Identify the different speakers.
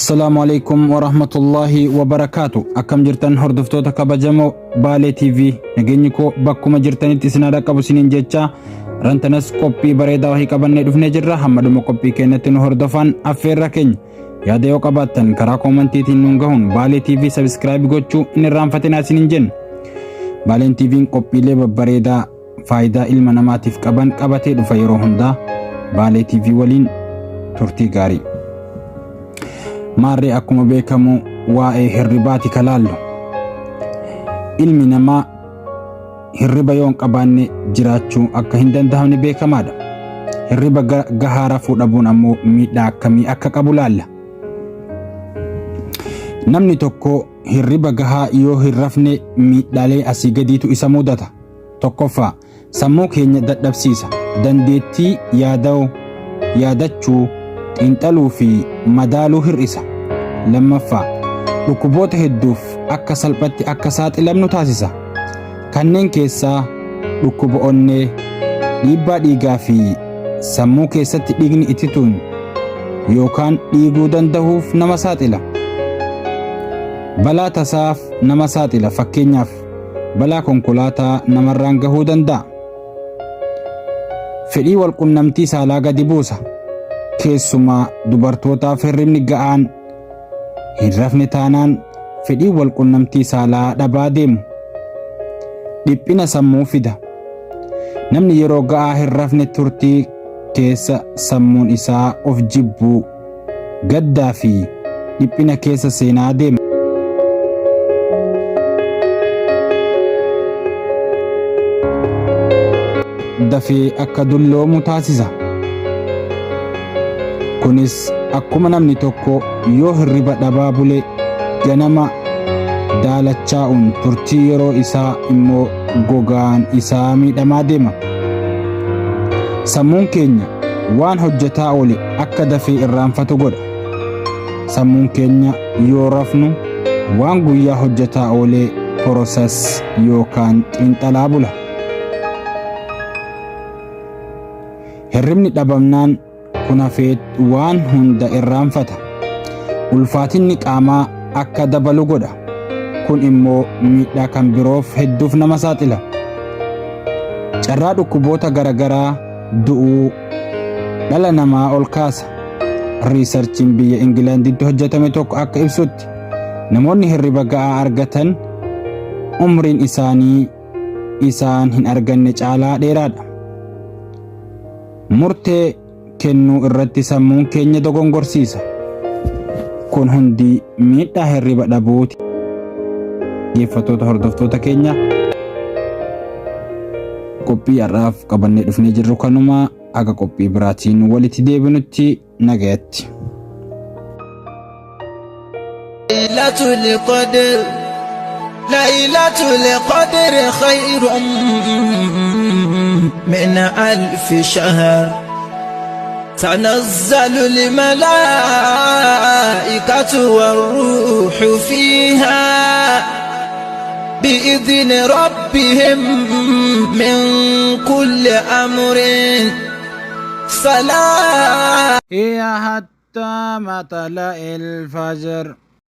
Speaker 1: السلام عليكم ورحمة الله وبركاته. أكم جرتن هردفتو تكبجمو بالي تي في نجينيكو بكو مجرتن تسنا ركبو سنين جيتشا رنتنس كوبي بريدا وهي كبن ندف نجرة حمدو مكوبي كينتن هردفان أفير ركين ياديو كباتن كرا كومنتي تنونغهون بالي تي في سبسكرايب gochuu inni irraanfatina sinin jenna. Baalen TV'n qophiilee babbareedaa faayidaa ilma namaatiif qaban qabatee dhufa yeroo hundaa Baalee TV waliin turtii gaarii. Maarree akkuma beekamu waa'ee hirribaati kalaallu. Ilmi namaa hirriba yoon qabaanne jiraachuu akka hin danda'amne beekamaadha. Hirriba gahaa rafuu dhabuun ammoo miidhaa akkamii akka qabu laalla. Namni tokko hirriba gahaa yoo hin rafne miidhaalee asii gadiitu isa mudata. Tokkoffaa sammuu keenya dadhabsiisa. Dandeettii yaadachuu xiinxaluu fi madaaluu hir'isa. Lammaffaa dhukkuboota hedduuf akka salphatti akka saaxilamnu taasisa. Kanneen keessaa dhukkuba onnee, dhiibbaa dhiigaa fi sammuu keessatti dhiigni ittituun yookaan dhiiguu danda'uuf nama saaxila. Balaa tasaaf nama saaxila. Fakkeenyaaf balaa konkolaataa namarraan gahuu danda'a. Fedhii walqunnamtii saalaa gadi buusa. Keessumaa dubartootaaf hirribni ga'aan hin rafne taanaan fedhii walqunnamtii saalaa dhabaa deemu. Dhiphina sammuu fida. Namni yeroo ga'aa hin rafne turtii keessa sammuun isaa of jibbuu, gaddaa fi dhiphina keessa seenaa deema. Dafee akka dulloomu taasisa. Kunis akkuma namni tokko yoo hirriba dhabaa bule ganama daalachaa'uun turtii yeroo isaa immoo gogaan isaa miidhamaa deema. Sammuun keenya waan hojjetaa oole akka dafee irraanfatu godha. Sammuun keenya yoo rafnu waan guyyaa hojjetaa oolee porosas yookaan xiinxalaa bula. Hirribni dhabamnaan kun hafee waan hunda irraanfata. Ulfaatinni qaamaa akka dabalu godha. Kun immoo miidhaa kan biroof hedduuf nama saaxila. Carraa dhukkuboota garagaraa du'uu dhala namaa ol kaasa. Riisarchiin biyya Ingilaanditti hojjetame tokko akka ibsutti namoonni hirriba ga'aa argatan umriin isaanii isaan hin arganne caalaa dheeraadha. Murtee kennuu irratti sammuun keenya dogongorsiisa. Kun hundi miidhaa hirriba dhabuuti. Dhaggeeffattoota hordoftoota keenya qophii har'aaf qabannee dhufnee jirru kanuma aga qophii biraatiin walitti deebinutti nagayatti.
Speaker 2: Laylatul qadr khayrun من 1000 شهر تنزل الملائكة والروح فيها بإذن ربهم من كل أمر سلام
Speaker 1: هي حتى مطلع الفجر.